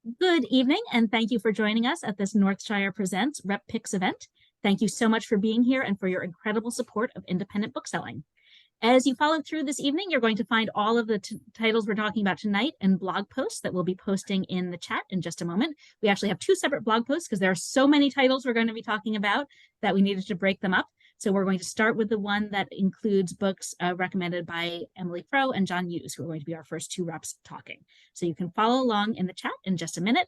Good evening, and thank you for joining us at this Northshire Presents Rep Picks event. Thank you so much for being here and for your incredible support of independent bookselling. As you follow through this evening, you're going to find all of the titles we're talking about tonight in blog posts that we'll be posting in the chat in just a moment. We actually have two separate blog posts because there are so many titles we're going to be talking about that we needed to break them up. So we're going to start with the one that includes books recommended by Emily Crow and John Hughes, who are going to be our first two reps talking. So you can follow along in the chat in just a minute.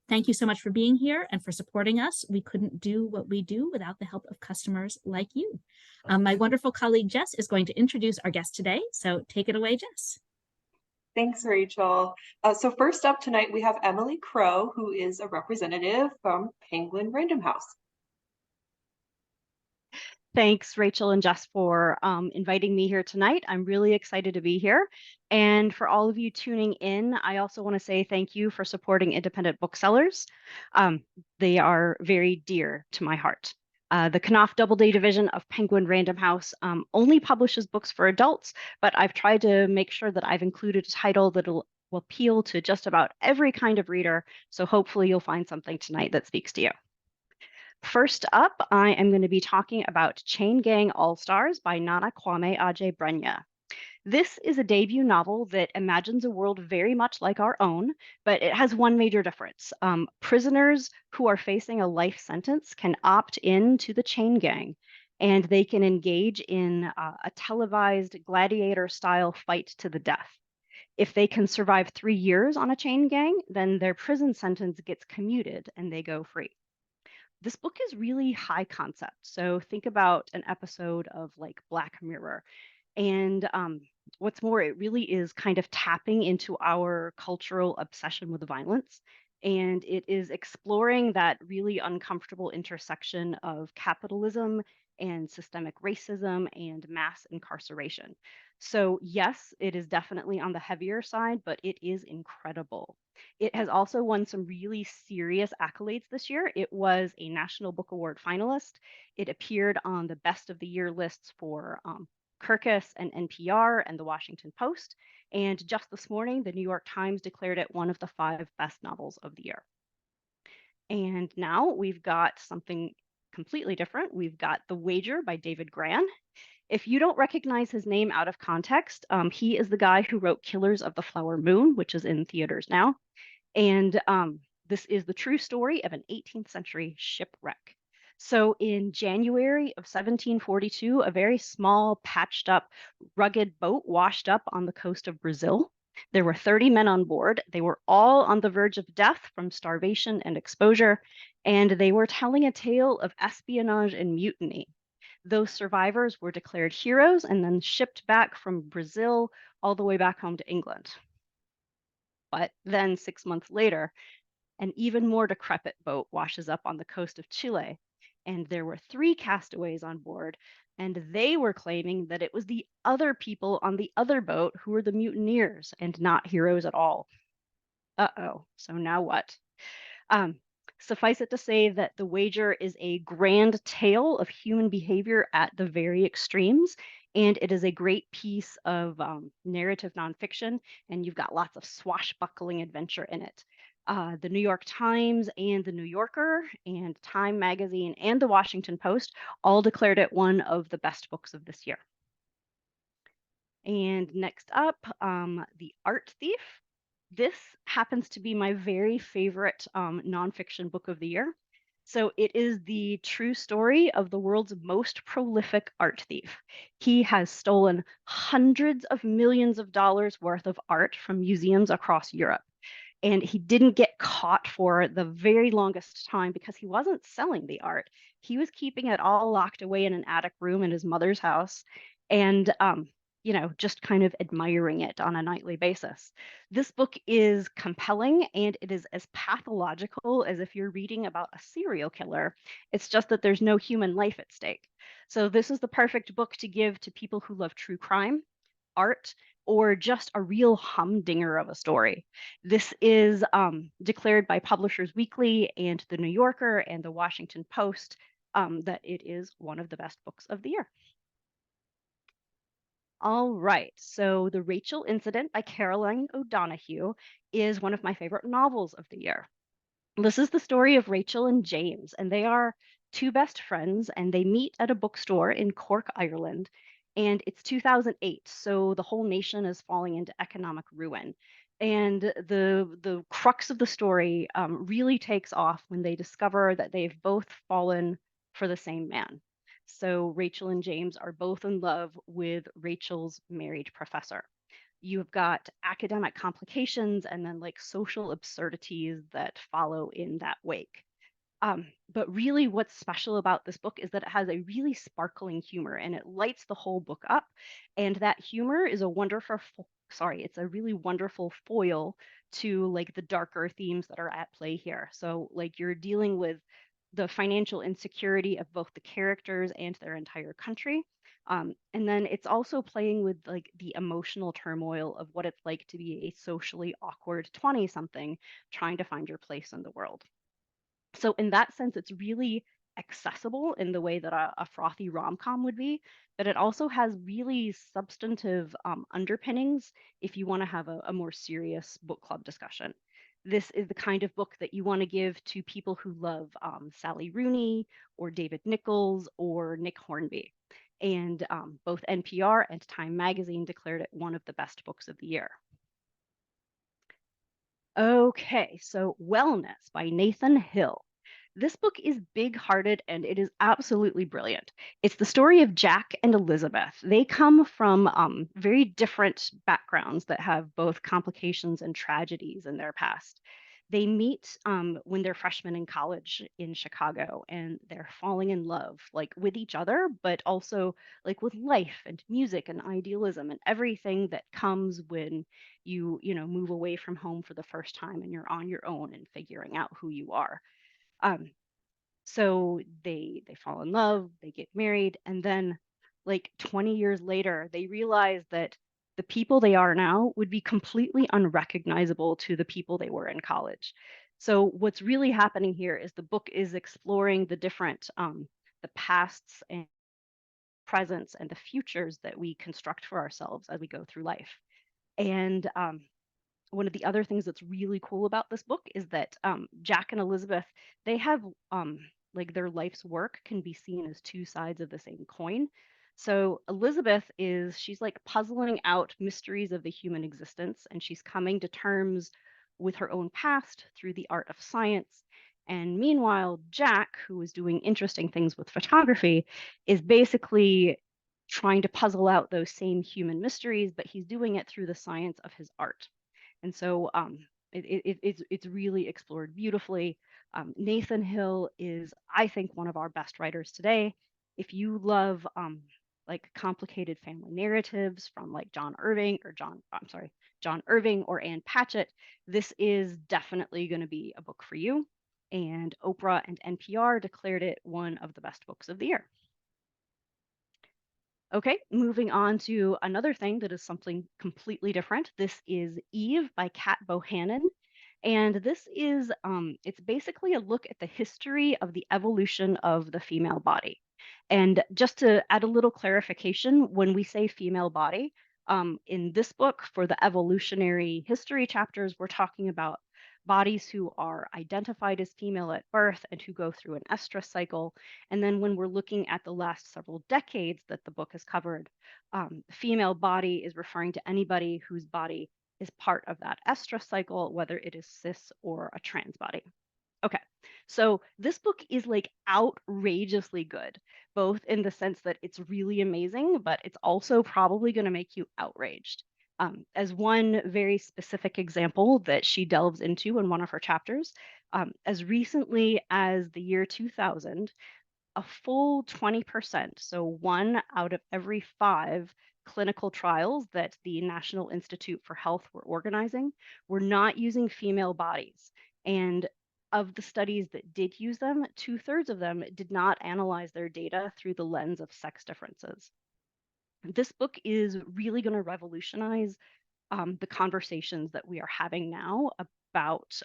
Thank you so much for being here and for supporting us. We couldn't do what we do without the help of customers like you. My wonderful colleague Jess is going to introduce our guest today. So take it away, Jess. Thanks, Rachel. So first up tonight, we have Emily Crow, who is a representative from Penguin Random House. Thanks, Rachel and Jess, for inviting me here tonight. I'm really excited to be here. And for all of you tuning in, I also want to say thank you for supporting independent booksellers. They are very dear to my heart. The Knopf Doubleday division of Penguin Random House only publishes books for adults, but I've tried to make sure that I've included a title that will appeal to just about every kind of reader. So hopefully you'll find something tonight that speaks to you. First up, I am going to be talking about Chain Gang All-Stars by Nana Kwame Adjei-Brenyah. This is a debut novel that imagines a world very much like our own, but it has one major difference. Prisoners who are facing a life sentence can opt in to the chain gang, and they can engage in a televised gladiator-style fight to the death. If they can survive 3 years on a chain gang, then their prison sentence gets commuted and they go free. This book is really high concept. So think about an episode of like Black Mirror. And what's more, it really is kind of tapping into our cultural obsession with violence. And it is exploring that really uncomfortable intersection of capitalism and systemic racism and mass incarceration. So yes, it is definitely on the heavier side, but it is incredible. It has also won some really serious accolades this year. It was a National Book Award finalist. It appeared on the Best of the Year lists for Kirkus and NPR and the Washington Post. And just this morning, the New York Times declared it one of the 5 best novels of the year. And now we've got something completely different. We've got The Wager by David Grann. If you don't recognize his name out of context, he is the guy who wrote Killers of the Flower Moon, which is in theaters now. And this is the true story of an 18th century shipwreck. So in January of 1742, a very small, patched up, rugged boat washed up on the coast of Brazil. There were 30 men on board. They were all on the verge of death from starvation and exposure, and they were telling a tale of espionage and mutiny. Those survivors were declared heroes and then shipped back from Brazil all the way back home to England. But then 6 months later, an even more decrepit boat washes up on the coast of Chile, and there were 3 castaways on board, and they were claiming that it was the other people on the other boat who were the mutineers and not heroes at all. Uh-oh, so now what? Suffice it to say that The Wager is a grand tale of human behavior at the very extremes, and it is a great piece of narrative nonfiction, and you've got lots of swashbuckling adventure in it. The New York Times and the New Yorker and Time Magazine and the Washington Post all declared it one of the best books of this year. And next up, The Art Thief. This happens to be my very favorite nonfiction book of the year. So it is the true story of the world's most prolific art thief. He has stolen hundreds of millions of dollars worth of art from museums across Europe. And he didn't get caught for the very longest time because he wasn't selling the art. He was keeping it all locked away in an attic room in his mother's house. And just kind of admiring it on a nightly basis. This book is compelling and it is as pathological as if you're reading about a serial killer. It's just that there's no human life at stake. So this is the perfect book to give to people who love true crime, art, or just a real humdinger of a story. This is declared by Publishers Weekly and the New Yorker and the Washington Post that it is one of the best books of the year. All right. So, The Rachel Incident by Caroline O'Donoghue is one of my favorite novels of the year. This is the story of Rachel and James, and they are two best friends, and they meet at a bookstore in Cork, Ireland. And it's 2008, so the whole nation is falling into economic ruin. And the crux of the story really takes off when they discover that they've both fallen for the same man. So Rachel and James are both in love with Rachel's married professor. You've got academic complications and then like social absurdities that follow in that wake. But really, what's special about this book is that it has a really sparkling humor and it lights the whole book up. And that humor is a it's a really wonderful foil to like the darker themes that are at play here. So, like, you're dealing with the financial insecurity of both the characters and their entire country. And then it's also playing with like the emotional turmoil of what it's like to be a socially awkward 20 something trying to find your place in the world. So in that sense, it's really accessible in the way that a frothy rom-com would be, but it also has really substantive underpinnings if you want to have a more serious book club discussion. This is the kind of book that you want to give to people who love Sally Rooney or David Nichols or Nick Hornby. And both NPR and Time Magazine declared it one of the best books of the year. Okay, so Wellness by Nathan Hill. This book is big-hearted and it is absolutely brilliant. It's the story of Jack and Elizabeth. They come from very different backgrounds that have both complications and tragedies in their past. They meet when they're freshmen in college in Chicago, and they're falling in love, like with each other, but also like with life and music and idealism and everything that comes when you move away from home for the first time and you're on your own and figuring out who you are. Um, so they fall in love, they get married, and then like 20 years later, they realize that the people they are now would be completely unrecognizable to the people they were in college. So what's really happening here is the book is exploring the different the pasts and presents and the futures that we construct for ourselves as we go through life. And one of the other things that's really cool about this book is that Jack and Elizabeth, they have like their life's work can be seen as two sides of the same coin. So Elizabeth she's like puzzling out mysteries of the human existence, and she's coming to terms with her own past through the art of science. And meanwhile, Jack, who is doing interesting things with photography, is basically trying to puzzle out those same human mysteries, but he's doing it through the science of his art. And so it's really explored beautifully. Nathan Hill is, I think, one of our best writers today. If you love like complicated family narratives from like John Irving or Anne Patchett, this is definitely going to be a book for you. And Oprah and NPR declared it one of the best books of the year. Okay, moving on to another thing that is something completely different. This is Eve by Kat Bohannon. And this is, it's basically a look at the history of the evolution of the female body. And just to add a little clarification, when we say female body, in this book for the evolutionary history chapters, we're talking about bodies who are identified as female at birth and who go through an estrus cycle. And then when we're looking at the last several decades that the book has covered, female body is referring to anybody whose body is part of that estrus cycle, whether it is cis or a trans body. Okay, so this book is like outrageously good, both in the sense that it's really amazing, but it's also probably going to make you outraged. As one very specific example that she delves into in one of her chapters, as recently as the year 2000, a full 20%, so one out of every five clinical trials that the National Institute for Health were organizing were not using female bodies. And of the studies that did use them, 2/3 of them did not analyze their data through the lens of sex differences. This book is really going to revolutionize the conversations that we are having now about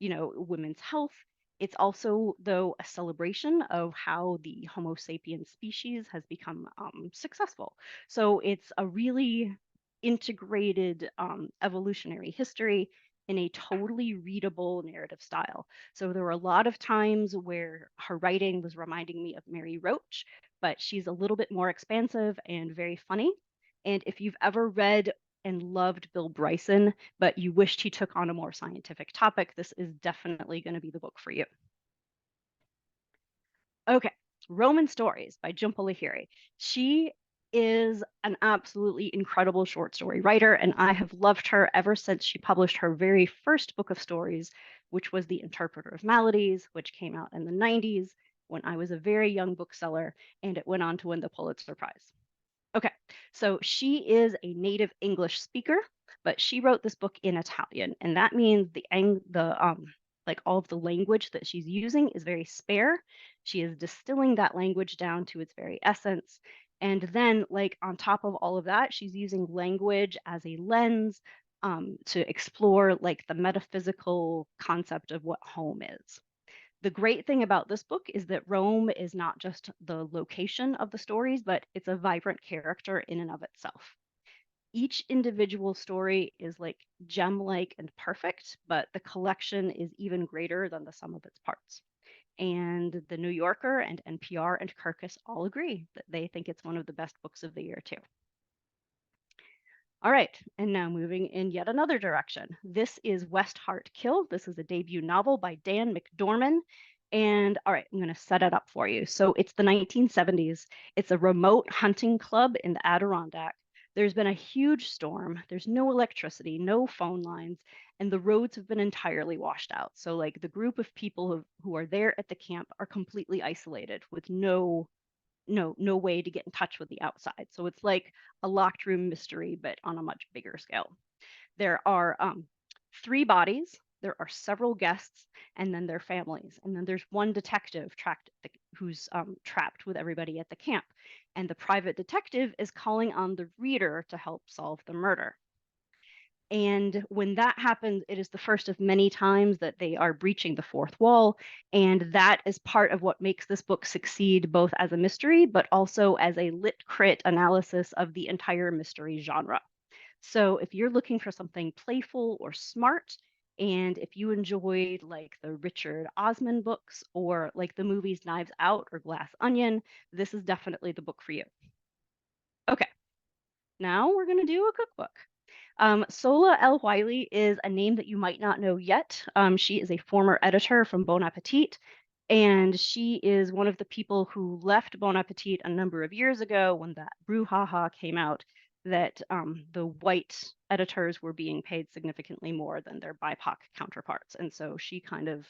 women's health It's also, though, a celebration of how the Homo sapiens species has become successful. So it's a really integrated evolutionary history in a totally readable narrative style. So there were a lot of times where her writing was reminding me of Mary Roach, but she's a little bit more expansive and very funny. And if you've ever read and loved Bill Bryson, but you wished he took on a more scientific topic, this is definitely going to be the book for you. Okay, Roman Stories by Jhumpa Lahiri. She is an absolutely incredible short story writer, and I have loved her ever since she published her very first book of stories, which was The Interpreter of Maladies, which came out in the 90s when I was a very young bookseller, and it went on to win the Pulitzer Prize. Okay, so she is a native English speaker, but she wrote this book in Italian, and that means like all of the language that she's using is very spare. She is distilling that language down to its very essence. And then, like on top of all of that, she's using language as a lens to explore like the metaphysical concept of what home is. The great thing about this book is that Rome is not just the location of the stories, but it's a vibrant character in and of itself. Each individual story is like gem-like and perfect, but the collection is even greater than the sum of its parts. And the New Yorker and NPR and Kirkus all agree that they think it's one of the best books of the year too. All right, and now moving in yet another direction. This is West Heart Kill. This is a debut novel by Dan McDorman. And all right, I'm going to set it up for you. So it's the 1970s. It's a remote hunting club in the Adirondack. There's been a huge storm. There's no electricity, no phone lines, and the roads have been entirely washed out. So like the group of people who are there at the camp are completely isolated with no way to get in touch with the outside. So it's like a locked room mystery, but on a much bigger scale. There are 3 bodies, there are several guests, and then their families. And then there's one detective who's trapped with everybody at the camp. And the private detective is calling on the reader to help solve the murder. And when that happens, it is the first of many times that they are breaching the fourth wall. And that is part of what makes this book succeed, both as a mystery, but also as a lit crit analysis of the entire mystery genre. So if you're looking for something playful or smart, and if you enjoyed like the Richard Osman books or like the movies Knives Out or Glass Onion, this is definitely the book for you. Okay, now we're going to do a cookbook. Sola L. Wiley is a name that you might not know yet. She is a former editor from Bon Appetit, and she is one of the people who left Bon Appetit a number of years ago when that brouhaha came out that the white editors were being paid significantly more than their BIPOC counterparts. And so she kind of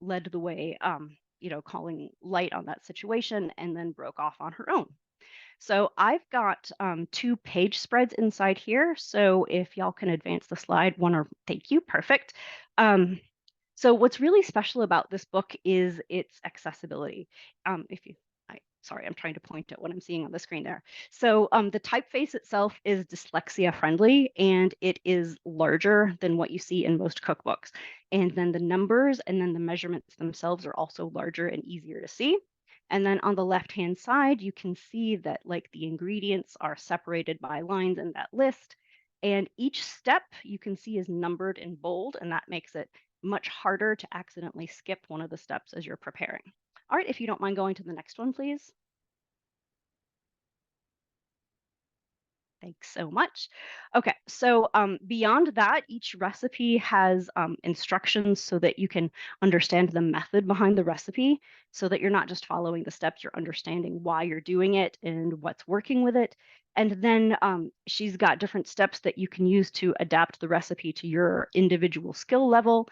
led the way, calling light on that situation and then broke off on her own. So I've got 2 page spreads inside here. So if y'all can advance the slide one or thank you, perfect. So what's really special about this book is its accessibility. Sorry, I'm trying to point at what I'm seeing on the screen there. So the typeface itself is dyslexia friendly, and it is larger than what you see in most cookbooks. And then the numbers and then the measurements themselves are also larger and easier to see. And then on the left-hand side, you can see that like the ingredients are separated by lines in that list. And each step you can see is numbered in bold, and that makes it much harder to accidentally skip one of the steps as you're preparing. All right, if you don't mind going to the next one, please. Thanks so much. Okay, so beyond that, each recipe has instructions so that you can understand the method behind the recipe so that you're not just following the steps, you're understanding why you're doing it and what's working with it. And then she's got different steps that you can use to adapt the recipe to your individual skill level,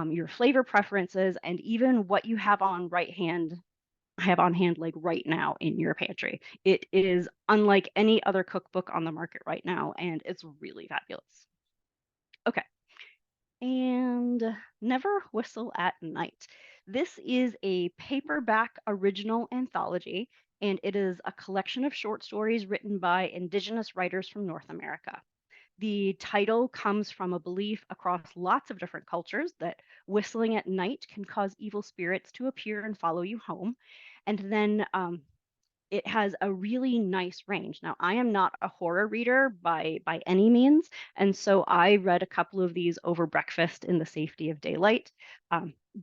your flavor preferences, and even what you have on hand like right now in your pantry. It is unlike any other cookbook on the market right now, and it's really fabulous. Okay, and Never Whistle at Night. This is a paperback original anthology, and it is a collection of short stories written by Indigenous writers from North America. The title comes from a belief across lots of different cultures that whistling at night can cause evil spirits to appear and follow you home. And then it has a really nice range. Now, I am not a horror reader by any means, and so I read a couple of these over breakfast in the safety of daylight.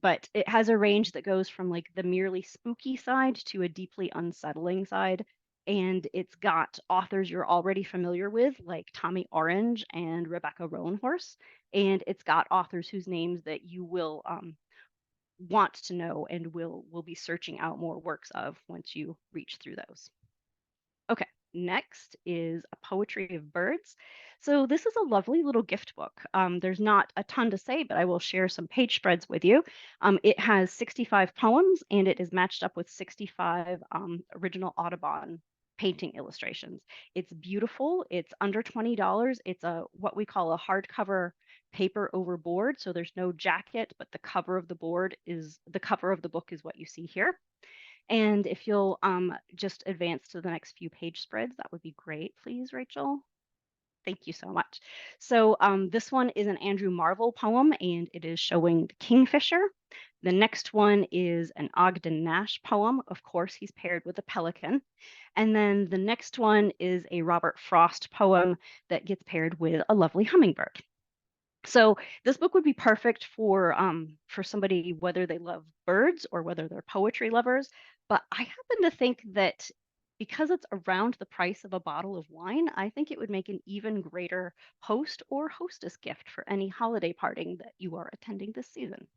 But it has a range that goes from like the merely spooky side to a deeply unsettling side. And it's got authors you're already familiar with, like Tommy Orange and Rebecca Roanhorse. And it's got authors whose names that you will want to know and will be searching out more works of once you reach through those. Okay, next is A Poetry of Birds. So this is a lovely little gift book. There's not a ton to say, but I will share some page spreads with you. It has 65 poems and it is matched up with 65 original Audubon painting illustrations. It's beautiful. It's under $20. It's a what we call a hardcover paper over board. So there's no jacket, but the cover of the book is what you see here. And if you'll just advance to the next few page spreads, that would be great, please, Rachel. Thank you so much. So this one is an Andrew Marvell poem, and it is showing the kingfisher. The next one is an Ogden Nash poem. Of course, he's paired with a pelican. And then the next one is a Robert Frost poem that gets paired with a lovely hummingbird. So this book would be perfect for somebody, whether they love birds or whether they're poetry lovers. But I happen to think that because it's around the price of a bottle of wine, I think it would make an even greater host or hostess gift for any holiday parting that you are attending this season.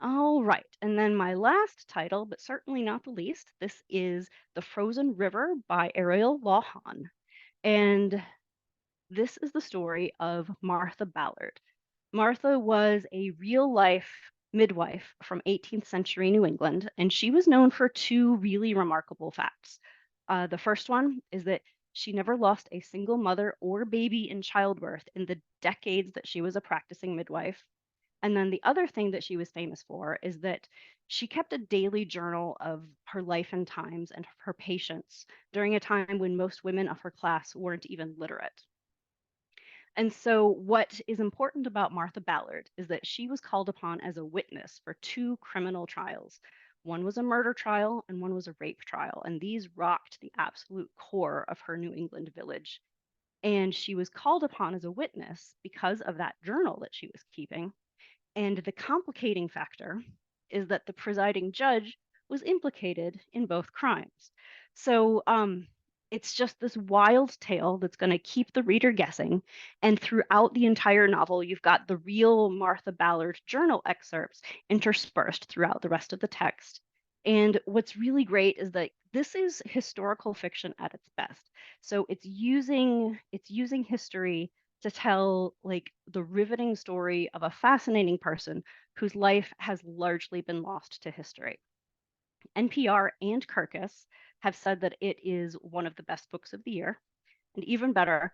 All right, and then my last title, but certainly not the least, this is The Frozen River by Ariel Lawhon. And this is the story of Martha Ballard. Martha was a real life midwife from 18th century New England, and she was known for two really remarkable facts. The first one is that she never lost a single mother or baby in childbirth in the decades that she was a practicing midwife. And then the other thing that she was famous for is that she kept a daily journal of her life and times and her patients during a time when most women of her class weren't even literate. And so, what is important about Martha Ballard is that she was called upon as a witness for two criminal trials. One was a murder trial and one was a rape trial. And these rocked the absolute core of her New England village. And she was called upon as a witness because of that journal that she was keeping. And the complicating factor is that the presiding judge was implicated in both crimes. So, it's just this wild tale that's going to keep the reader guessing. And throughout the entire novel, you've got the real Martha Ballard journal excerpts interspersed throughout the rest of the text. And what's really great is that this is historical fiction at its best. So it's using history to tell like the riveting story of a fascinating person whose life has largely been lost to history. NPR and Kirkus have said that it is one of the best books of the year. And even better,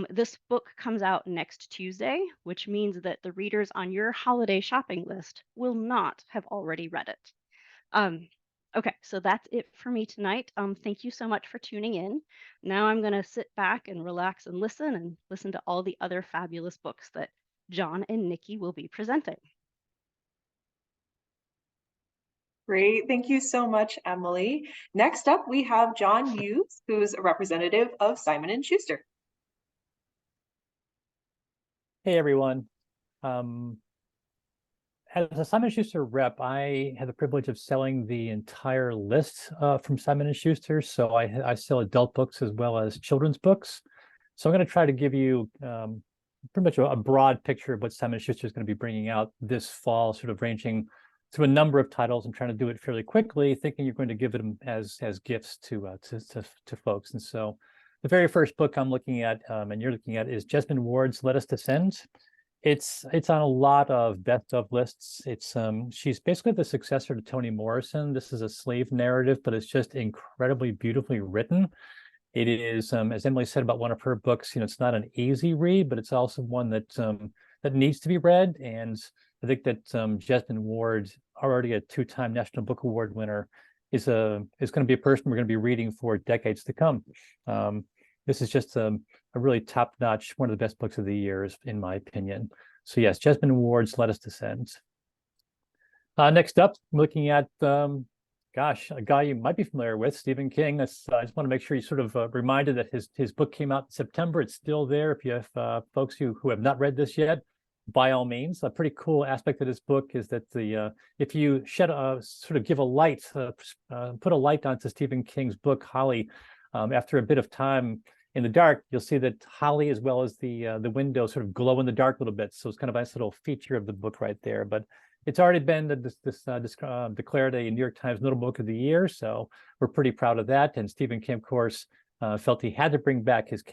this book comes out next Tuesday, which means that the readers on your holiday shopping list will not have already read it. Okay, so that's it for me tonight. Thank you so much for tuning in. Now I'm going to sit back and relax and listen to all the other fabulous books that John and Nikki will be presenting. Great. Thank you so much, Emily. Next up, we have John Hughes, who's a representative of Simon & Schuster. Hey, everyone. As a Simon & Schuster rep, I have the privilege of selling the entire list from Simon & Schuster. So I sell adult books as well as children's books. So I'm going to try to give you pretty much a broad picture of what Simon & Schuster is going to be bringing out this fall, sort of ranging to a number of titles. I'm trying to do it fairly quickly, thinking you're going to give them as gifts to folks. And so the very first book I'm looking at and you're looking at is Jesmyn Ward's Let Us Descend. It's on a lot of best of lists. It's she's basically the successor to Toni Morrison. This is a slave narrative, but it's just incredibly beautifully written. It is, as Emily said about one of her books, it's not an easy read, but it's also one that that needs to be read. And I think that Jesmyn Ward, already a two-time National Book Award winner, is going to be a person we're going to be reading for decades to come. This is just a really top-notch, one of the best books of the year, in my opinion. So yes, Jesmyn Ward's Let Us Descend. Next up, looking at, gosh, a guy you might be familiar with, Stephen King. I just want to make sure you sort of reminded that his book came out in September. It's still there. If you have folks who have not read this yet, by all means. A pretty cool aspect of this book is that if you shed sort of give a light, put a light onto Stephen King's book, Holly, after a bit of time in the dark, you'll see that Holly, as well as the window, sort of glow in the dark a little bit. So it's kind of a nice little feature of the book right there. But it's already been declared a New York Times Notable Book of the Year, so we're pretty proud of that. And Stephen King, of course, felt he had to bring back his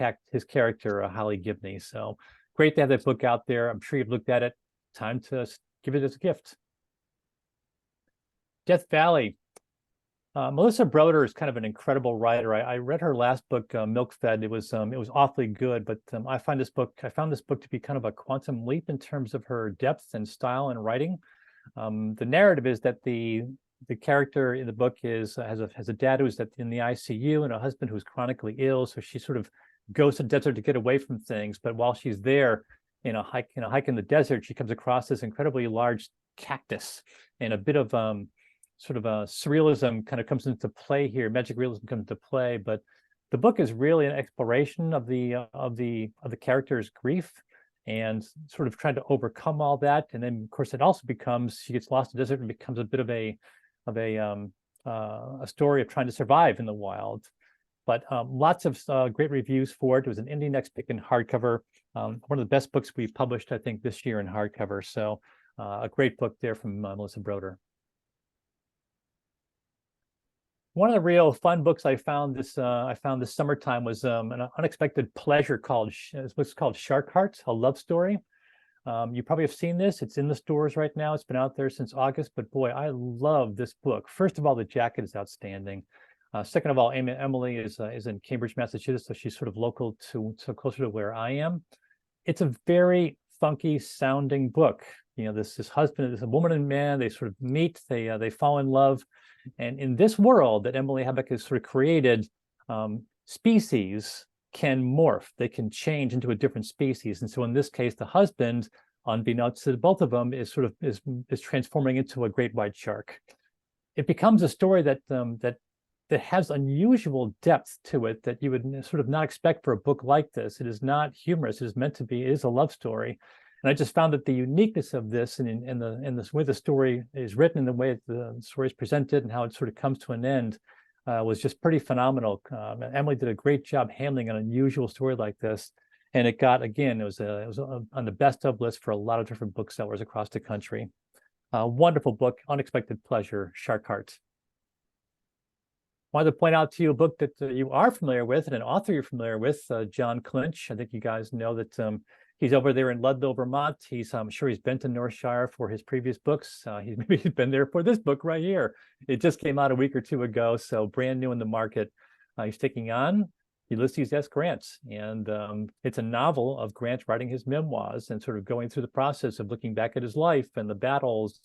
character, Holly Gibney. So great to have that book out there. I'm sure you've looked at it. Time to give it as a gift. Death Valley. Melissa Broder is kind of an incredible writer. I read her last book, Milk Fed. It was awfully good, but I found this book to be kind of a quantum leap in terms of her depth and style and writing. The narrative is that the character in the book has a dad who's in the ICU and a husband who's chronically ill. So she sort of goes to the desert to get away from things. But while she's there in a hike in the desert, she comes across this incredibly large cactus, and a bit of sort of a surrealism kind of comes into play here. Magic realism comes into play, but the book is really an exploration of the character's grief and sort of trying to overcome all that. And then, of course, it also becomes, she gets lost in the desert and becomes a bit of a story of trying to survive in the wild. But lots of great reviews for it. It was an Indie Next pick in hardcover. One of the best books we've published, I think, this year in hardcover. So a great book there from Melissa Broder. One of the real fun books I found this summertime was an unexpected pleasure called Shark Heart, a love story. You probably have seen this. It's in the stores right now. It's been out there since August, but boy, I love this book. First of all, the jacket is outstanding. Second of all, Emily is in Cambridge, Massachusetts, so she's sort of local so closer to where I am. It's a very funky sounding book. You know, this husband, this woman and man, they sort of meet, they fall in love. And in this world that Emily Hebbeck has sort of created, species can morph. They can change into a different species. And so in this case, the husband, unbeknownst to both of them, is transforming into a great white shark. It becomes a story that has unusual depth to it that you would sort of not expect for a book like this. It is not humorous. It is meant to be. It is a love story. And I just found that the uniqueness of this and in the way the story is written and the way the story is presented and how it sort of comes to an end was just pretty phenomenal. Emily did a great job handling an unusual story like this. And it got, again, it was on the best of list for a lot of different booksellers across the country. Wonderful book, Unexpected Pleasure, Shark Heart. Wanted to point out to you a book that you are familiar with and an author you're familiar with, John Clinch. I think you guys know that he's over there in Ludlow, Vermont. I'm sure he's been to Northshire for his previous books. Maybe he's been there for this book right here. It just came out a week or two ago, so brand new in the market. He's taking on Ulysses S. Grant, and it's a novel of Grant writing his memoirs and sort of going through the process of looking back at his life and the battles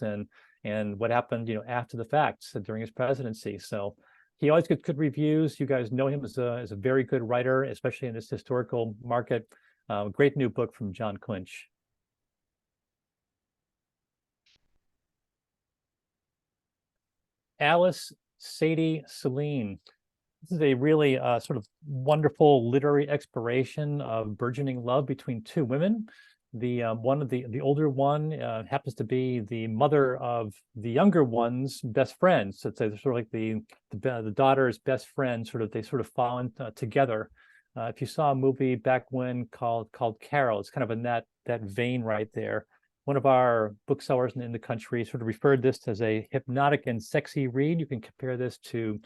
and what happened, after the fact during his presidency. So he always gets good reviews. You guys know him as a very good writer, especially in this historical market. Great new book from John Clinch. Alice Sadie Celine. This is a really sort of wonderful literary exploration of burgeoning love between two women. The older one happens to be the mother of the younger one's best friend. So it's sort of like the daughter's best friend. They sort of fall in together. If you saw a movie back when called Carol, it's kind of in that vein right there. One of our booksellers in the country sort of referred this as a hypnotic and sexy read. You can compare this to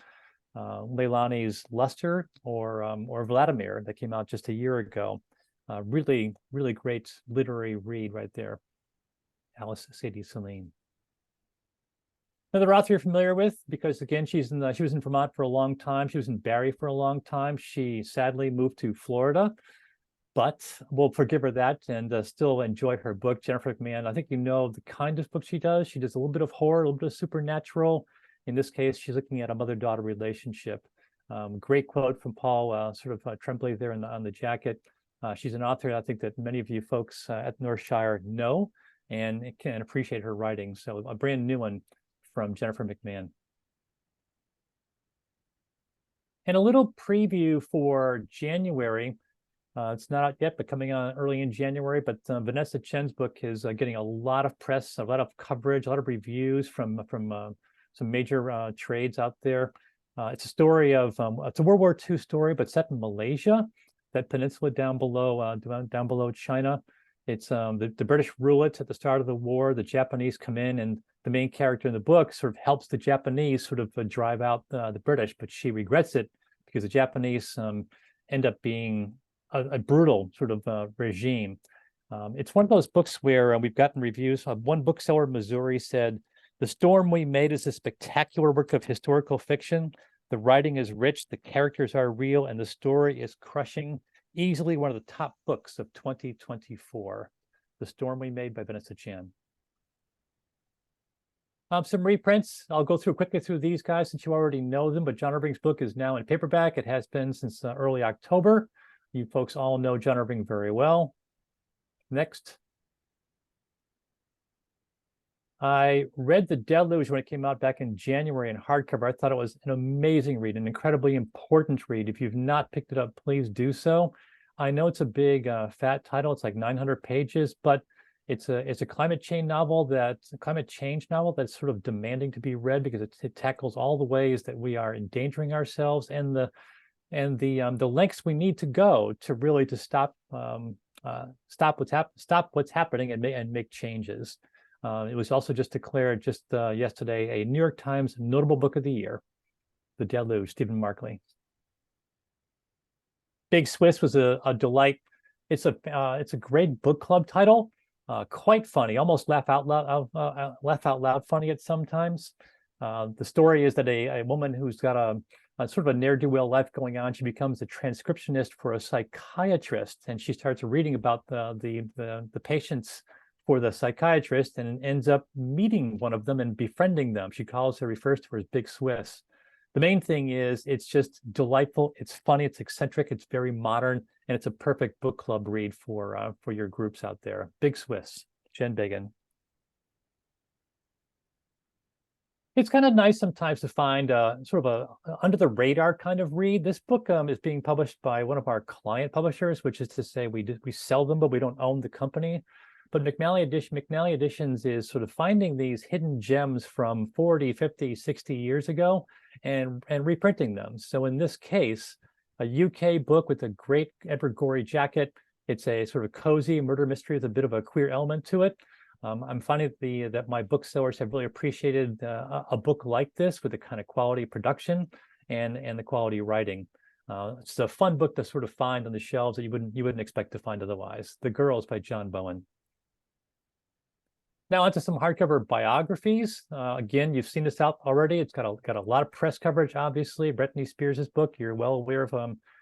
Leilani's Luster or Vladimir that came out just a year ago. Really, really great literary read right there. Alice Sadie Celine. Another author you're familiar with, because again, she was in Vermont for a long time. She was in Barrie for a long time. She sadly moved to Florida, but we'll forgive her that and still enjoy her book. Jennifer McMahon, I think you know the kind of book she does. She does a little bit of horror, a little bit of supernatural. In this case, she's looking at a mother-daughter relationship. Great quote from Paul, Tremblay there on the jacket. She's an author I think that many of you folks at Northshire know and can appreciate her writing. So a brand new one from Jennifer McMahon. And a little preview for January. It's not out yet, but coming on early in January. But Vanessa Chen's book is getting a lot of press, a lot of coverage, a lot of reviews from some major trades out there. It's a story of it's a World War II story, but set in Malaysia, that peninsula down below China. It's the British rule it at the start of the war. The Japanese come in, and the main character in the book sort of helps the Japanese sort of drive out the British, but she regrets it because the Japanese end up being a brutal sort of regime. It's one of those books where we've gotten reviews. One bookseller in Missouri said, "The Storm We Made is a spectacular work of historical fiction. The writing is rich, the characters are real, and the story is crushing. Easily one of the top books of 2024. The Storm We Made by Vanessa Chen." Some reprints. I'll go quickly through these guys since you already know them, but John Irving's book is now in paperback. It has been since early October. You folks all know John Irving very well. Next. I read The Deluge when it came out back in January in hardcover. I thought it was an amazing read, an incredibly important read. If you've not picked it up, please do so. I know it's a big fat title. It's like 900 pages, but it's a climate change novel that's sort of demanding to be read because it tackles all the ways that we are endangering ourselves and the lengths we need to go to stop what's happening and make changes. It was also just declared yesterday a New York Times Notable Book of the Year, The Deluge, Stephen Markley. Big Swiss was a delight. It's a great book club title, quite funny, almost laugh out loud funny at sometimes. The story is that a woman who's got a sort of a ne'er-do-well life going on, she becomes a transcriptionist for a psychiatrist, and she starts reading about the patients for the psychiatrist and ends up meeting one of them and befriending them. She refers to her as Big Swiss. The main thing is it's just delightful. It's funny. It's eccentric. It's very modern, and it's a perfect book club read for your groups out there. Big Swiss, Jen Biggin. It's kind of nice sometimes to find sort of a under the radar kind of read. This book is being published by one of our client publishers, which is to say we sell them, but we don't own the company. But McNally Editions is sort of finding these hidden gems from 40, 50, 60 years ago and reprinting them. So in this case, a UK book with a great Edward Gorey jacket. It's a sort of cozy murder mystery with a bit of a queer element to it. I'm finding that my booksellers have really appreciated a book like this with the kind of quality production and the quality writing. It's a fun book to sort of find on the shelves that you wouldn't expect to find otherwise. The Girls by John Bowen. Now onto some hardcover biographies. Again, you've seen this out already. It's got a lot of press coverage. Obviously, Britney Spears' book. You're well aware of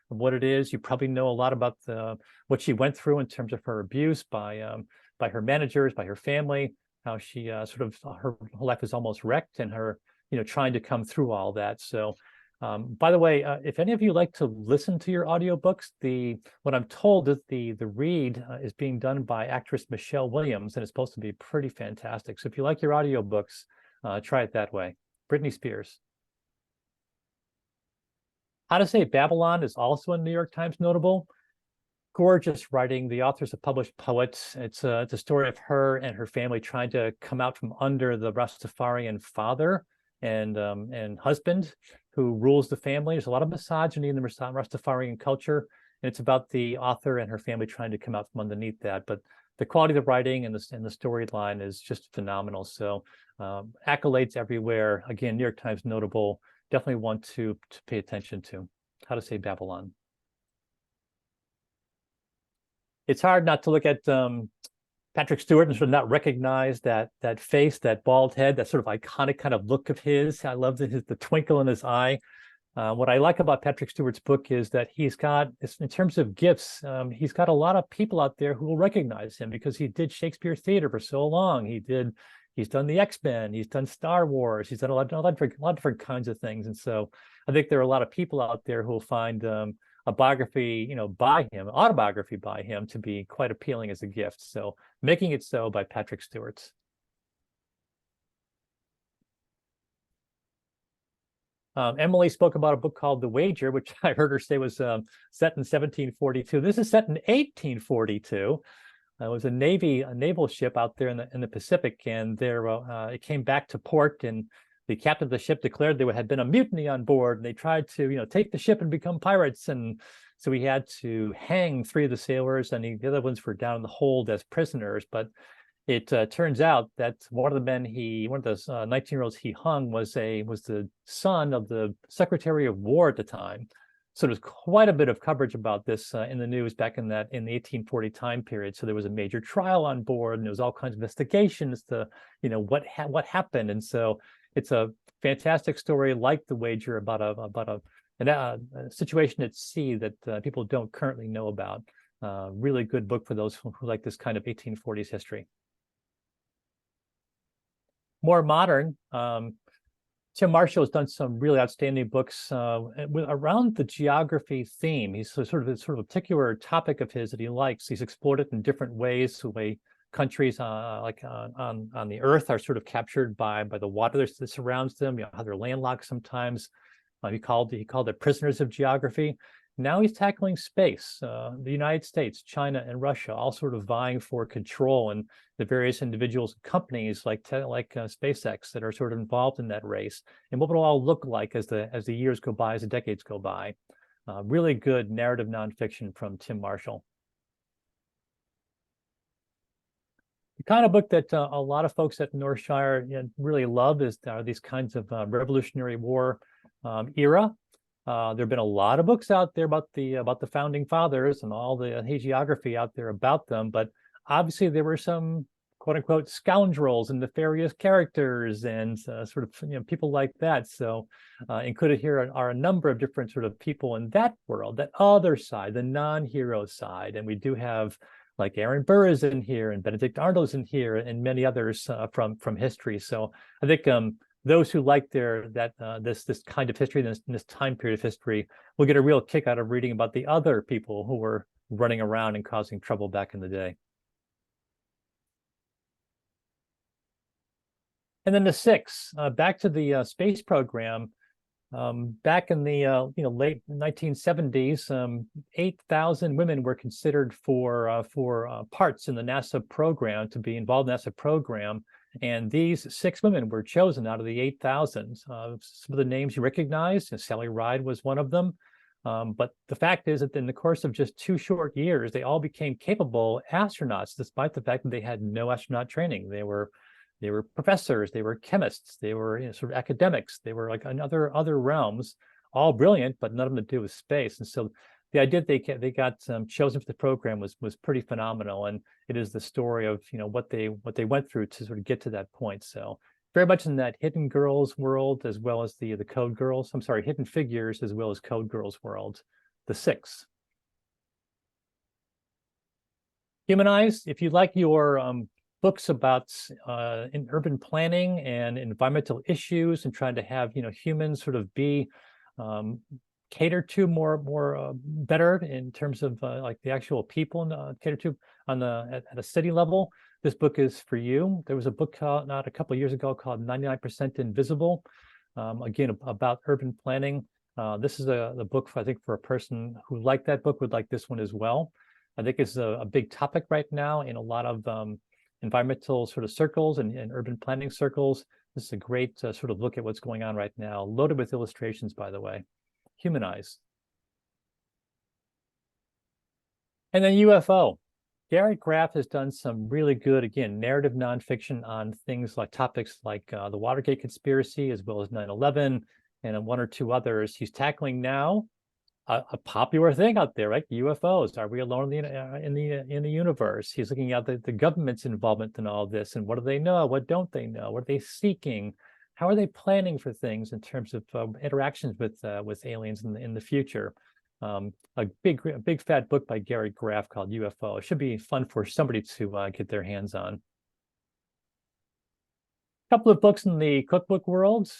what it is. You probably know a lot about what she went through in terms of her abuse by her managers, by her family. How she her life is almost wrecked, and her trying to come through all that. So. By the way, if any of you like to listen to your audiobooks, what I'm told is the read is being done by actress Michelle Williams, and it's supposed to be pretty fantastic. So if you like your audiobooks, try it that way. Britney Spears. How to Say Babylon is also a New York Times notable. Gorgeous writing. The author's a published poet. It's a story of her and her family trying to come out from under the Rastafarian father and husband who rules the family. There's a lot of misogyny in the Rastafarian culture, and it's about the author and her family trying to come out from underneath that. But the quality of the writing and the storyline is just phenomenal. So accolades everywhere. Again, New York Times notable. Definitely one to pay attention to. How to Say Babylon. It's hard not to look at Patrick Stewart and sort of not recognize that face, that bald head, that sort of iconic kind of look of his. I love the twinkle in his eye. What I like about Patrick Stewart's book is that he's got, in terms of gifts, he's got a lot of people out there who will recognize him because he did Shakespeare theater for so long. He's done the X-Men, he's done Star Wars, he's done a lot of different kinds of things. And so I think there are a lot of people out there who will find a biography, by him, autobiography by him, to be quite appealing as a gift. So, Making It So by Patrick Stewart. Emily spoke about a book called The Wager, which I heard her say was set in 1742. This is set in 1842. It was a naval ship out there in the Pacific, and it came back to port, and the captain of the ship declared there had been a mutiny on board, and they tried to take the ship and become pirates, and so he had to hang 3 of the sailors, and the other ones were down in the hold as prisoners. But it turns out that one of those 19-year-olds he hung was the son of the Secretary of War at the time. So there's quite a bit of coverage about this in the news back in the 1840 time period. So there was a major trial on board, and there was all kinds of investigations to what happened. And so it's a fantastic story, like The Wager, about a situation at sea that people don't currently know about. Really good book for those who like this kind of 1840s history. More modern, Tim Marshall has done some really outstanding books around the geography theme. He's sort of a particular topic of his that he likes. He's explored it in different ways, the way countries on the Earth are sort of captured by the water that surrounds them. How they're landlocked sometimes. He called it prisoners of geography. Now he's tackling space. The United States, China, and Russia all sort of vying for control, and the various individuals and companies like SpaceX that are sort of involved in that race, and what it'll all look like as the years go by, as the decades go by. Really good narrative nonfiction from Tim Marshall. The kind of book that a lot of folks at Northshire really love are these kinds of Revolutionary War era. There have been a lot of books out there about the founding fathers and all the hagiography out there about them, but obviously there were some quote unquote scoundrels and nefarious characters and sort of people like that. So included here are a number of different sort of people in that world, that other side, the non-hero side, and we do have like Aaron Burr is in here, and Benedict Arnold's in here, and many others from history. So I think those who like this kind of history, this time period of history, will get a real kick out of reading about the other people who were running around and causing trouble back in the day. And then the 6, back to the space program. Back in the late 1970s, 8,000 women were considered for parts in the NASA program, to be involved in the NASA program. And these 6 women were chosen out of the 8,000. Some of the names you recognize, Sally Ride was one of them. But the fact is that in the course of just 2 short years, they all became capable astronauts, despite the fact that they had no astronaut training. They were professors, they were chemists, they were sort of academics, they were like in other realms, all brilliant, but none of them to do with space. And so the idea that they got chosen for the program was pretty phenomenal, and it is the story of what they went through to sort of get to that point. So very much in that hidden girls world, as well as the code girls. I'm sorry, hidden figures as well as code girls world. The 6. Humanized. If you like your books about in urban planning and environmental issues, and trying to have humans sort of be catered to more better in terms of like the actual people catered to at a city level, this book is for you. There was a book out a couple of years ago called 99% Invisible, again about urban planning. This is the book I think for a person who liked that book would like this one as well. I think it's a big topic right now in a lot of environmental sort of circles and urban planning circles. This is a great sort of look at what's going on right now, loaded with illustrations, by the way. Humanize. And then UFO. Gary Graff has done some really good, again, narrative nonfiction on things like topics like the Watergate conspiracy, as well as 9/11, and 1 or 2 others. He's tackling now a popular thing out there, right? UFOs. Are we alone in the universe? He's looking at the government's involvement in all this, and what do they know? What don't they know? What are they seeking? How are they planning for things in terms of interactions with aliens in the future? A big fat book by Gary Graff called UFO. It should be fun for somebody to get their hands on. A couple of books in the cookbook world.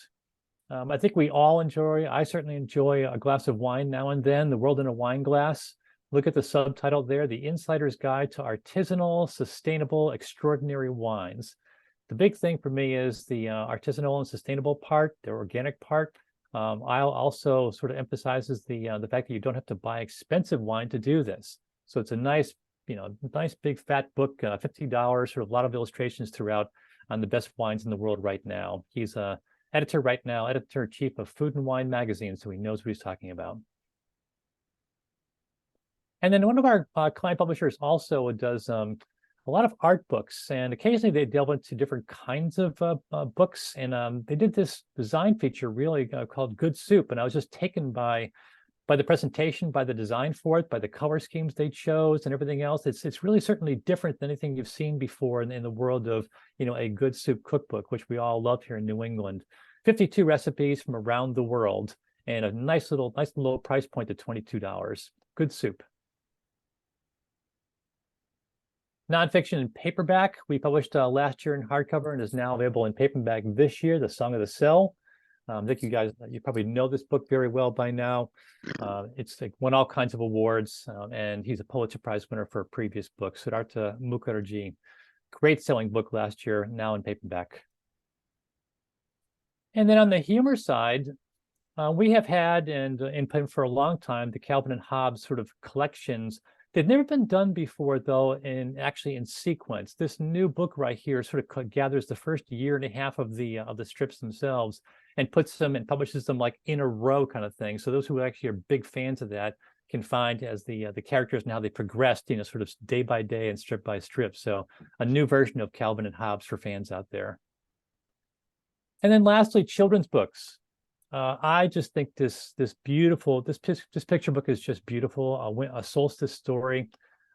I think we all enjoy, I certainly enjoy a glass of wine now and then, The World in a Wine Glass. Look at the subtitle there, The Insider's Guide to Artisanal, Sustainable, Extraordinary Wines. The big thing for me is the artisanal and sustainable part, the organic part. I'll also sort of emphasizes the fact that you don't have to buy expensive wine to do this. So it's a nice, nice big fat book, $50, sort of a lot of illustrations throughout on the best wines in the world right now. He's a editor right now, editor-in-chief of Food and Wine magazine, so he knows what he's talking about. And then one of our client publishers also does a lot of art books, and occasionally they delve into different kinds of books. And they did this design feature really called Good Soup, and I was just taken by the presentation, by the design for it, by the color schemes they chose, and everything else. It's really certainly different than anything you've seen before in the world of a Good Soup cookbook, which we all love here in New England. 52 recipes from around the world, and a nice little low price point at $22. Good Soup. Nonfiction in paperback, we published last year in hardcover and is now available in paperback this year, The Song of the Cell. I think you probably know this book very well by now. It's won all kinds of awards, and he's a Pulitzer Prize winner for a previous book, Siddhartha Mukherjee. Great selling book last year, now in paperback. And then on the humor side, we have had and in for a long time the Calvin and Hobbes sort of collections. They've never been done before, though, actually in sequence. This new book right here sort of gathers the first year and a half of the strips themselves and puts them and publishes them like in a row kind of thing. So those who actually are big fans of that can find as the characters and how they progressed, sort of day by day and strip by strip. So a new version of Calvin and Hobbes for fans out there. And then lastly, children's books. I just think this picture book is just beautiful. A solstice story.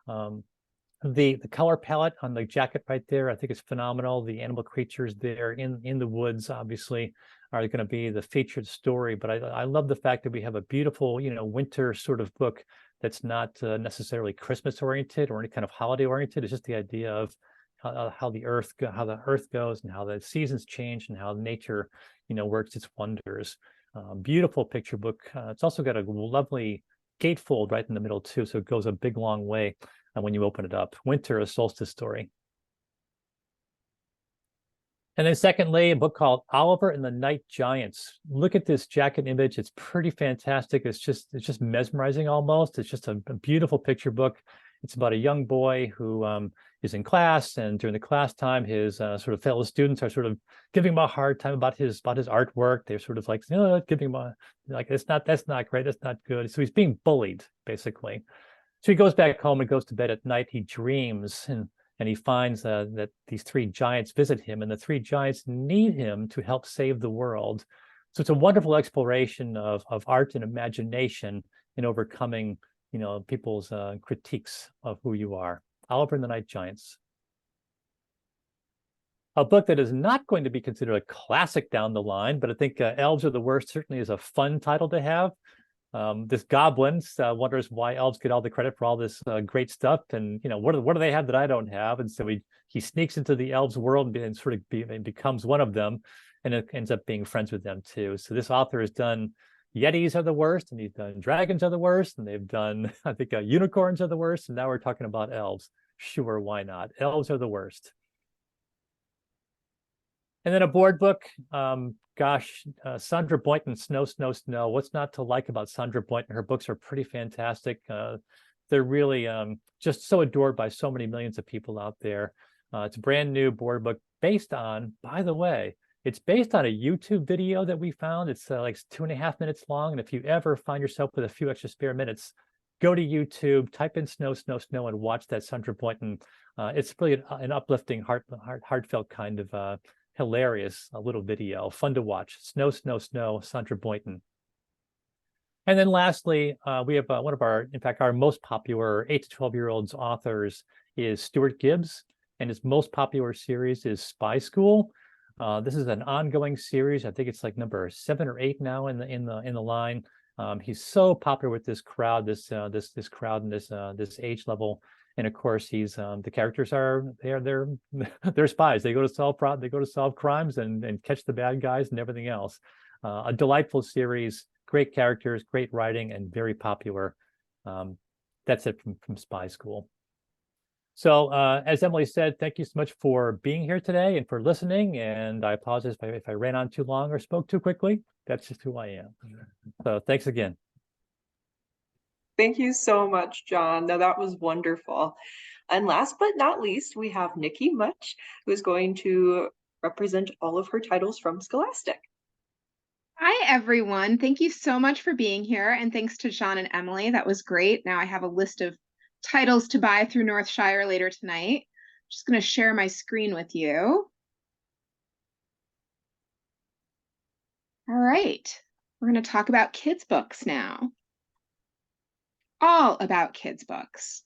The color palette on the jacket right there, I think it's phenomenal. The animal creatures there in the woods, obviously, are going to be the featured story. But I love the fact that we have a beautiful, winter sort of book that's not necessarily Christmas oriented or any kind of holiday oriented. It's just the idea of how the earth goes and how the seasons change and how nature works its wonders. Beautiful picture book. It's also got a lovely gatefold right in the middle too, so it goes a big long way when you open it up. Winter, a solstice story. And then secondly, a book called Oliver and the Night Giants. Look at this jacket image. It's pretty fantastic. It's just mesmerizing almost. It's just a beautiful picture book. It's about a young boy who is in class, and during the class time, his sort of fellow students are sort of giving him a hard time about his artwork. They're sort of like, giving him that's not great, that's not good. So he's being bullied, basically. So he goes back home and goes to bed at night. He dreams and he finds that these three giants visit him, and the three giants need him to help save the world. So it's a wonderful exploration of art and imagination in overcoming people's critiques of who you are. Oliver and the Night Giants. A book that is not going to be considered a classic down the line, but I think Elves Are the Worst certainly is a fun title to have. This goblin wonders why elves get all the credit for all this great stuff, and what do they have that I don't have? And so he sneaks into the elves' world and sort of becomes one of them, and it ends up being friends with them too. So this author has done Yetis Are the Worst, and he's done Dragons Are the Worst, and they've done, I think, Unicorns Are the Worst, and now we're talking about elves. Sure, why not? Elves Are the Worst. And then a board book. Sandra Boynton, Snow, Snow, Snow. What's not to like about Sandra Boynton? Her books are pretty fantastic. They're really just so adored by so many millions of people out there. It's a brand new board book based on, by the way, it's based on a YouTube video that we found. It's like 2.5 minutes long. And if you ever find yourself with a few extra spare minutes, go to YouTube, type in Snow, Snow, Snow, and watch that Sandra Boynton. It's really an uplifting, heartfelt kind of hilarious little video, fun to watch. Snow, Snow, Snow, Sandra Boynton. And then lastly, we have one of our most popular 8 to 12-year-olds authors is Stuart Gibbs, and his most popular series is Spy School. This is an ongoing series. I think it's like number 7 or 8 now in the line. He's so popular with this crowd, this crowd and this age level. And of course, the characters they're spies. They go to solve crimes and catch the bad guys and everything else. A delightful series, great characters, great writing, and very popular. That's it from Spy School. So as Emily said, thank you so much for being here today and for listening. And I apologize if I ran on too long or spoke too quickly. That's just who I am. So thanks again. Thank you so much, John. Now that was wonderful. And last but not least, we have Nikki Much, who is going to represent all of her titles from Scholastic. Hi, everyone. Thank you so much for being here. And thanks to John and Emily. That was great. Now I have a list of titles to buy through Northshire later tonight. I'm just going to share my screen with you. All right. We're going to talk about kids' books now. All about kids' books.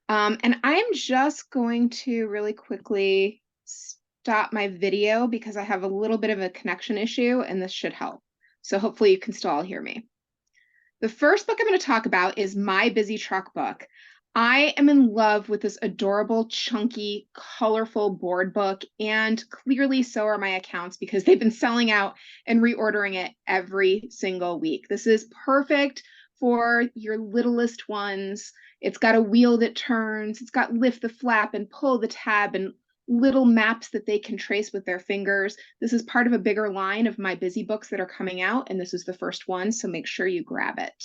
And I'm just going to really quickly stop my video because I have a little bit of a connection issue and this should help. So hopefully you can still all hear me. The first book I'm going to talk about is My Busy Truck book. I am in love with this adorable, chunky, colorful board book, and clearly so are my accounts because they've been selling out and reordering it every single week. This is perfect for your littlest ones. It's got a wheel that turns, it's got lift the flap and pull the tab and little maps that they can trace with their fingers. This is part of a bigger line of My Busy books that are coming out, and this is the first one, so make sure you grab it.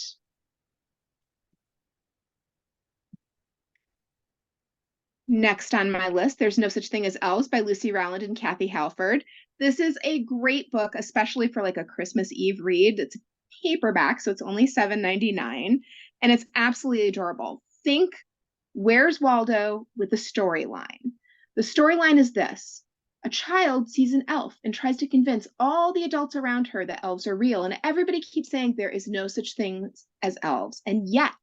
Next on my list, There's No Such Thing as Elves by Lucy Rowland and Kathy Halford. This is a great book, especially for like a Christmas Eve read. It's paperback, so it's only $7.99, and it's absolutely adorable. Think Where's Waldo with a storyline. The storyline is this. A child sees an elf and tries to convince all the adults around her that elves are real, and everybody keeps saying there is no such thing as elves, and yet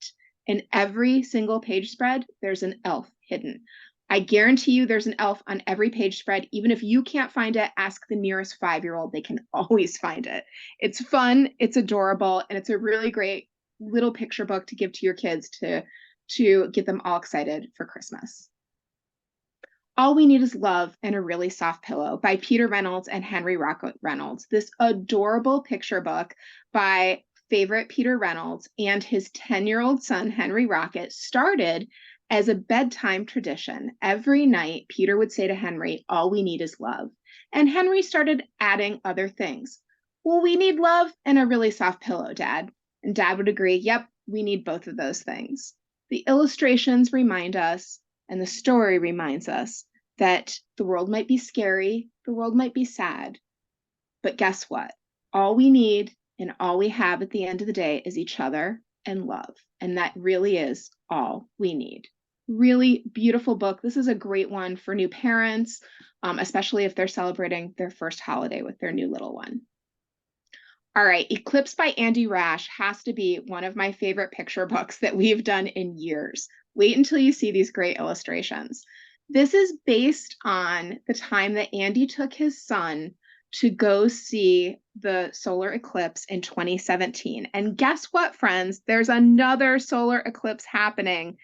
in every single page spread, there's an elf hidden. I guarantee you there's an elf on every page spread. Even if you can't find it, ask the nearest 5-year-old. They can always find it. It's fun, it's adorable, and it's a really great little picture book to give to your kids to get them all excited for Christmas. All We Need Is Love and a Really Soft Pillow by Peter Reynolds and Henry Rocket Reynolds. This adorable picture book by favorite Peter Reynolds and his 10-year-old son, Henry Rocket, started as a bedtime tradition. Every night, Peter would say to Henry, all we need is love. And Henry started adding other things. Well, we need love and a really soft pillow, Dad. And Dad would agree, yep, we need both of those things. The illustrations remind us, and the story reminds us, that the world might be scary, the world might be sad, but guess what? All we need and all we have at the end of the day is each other and love. And that really is all we need. Really beautiful book. This is a great one for new parents, especially if they're celebrating their first holiday with their new little one. All right, Eclipse by Andy Rash has to be one of my favorite picture books that we've done in years. Wait until you see these great illustrations. This is based on the time that Andy took his son to go see the solar eclipse in 2017. And guess what, friends? There's another solar eclipse happening.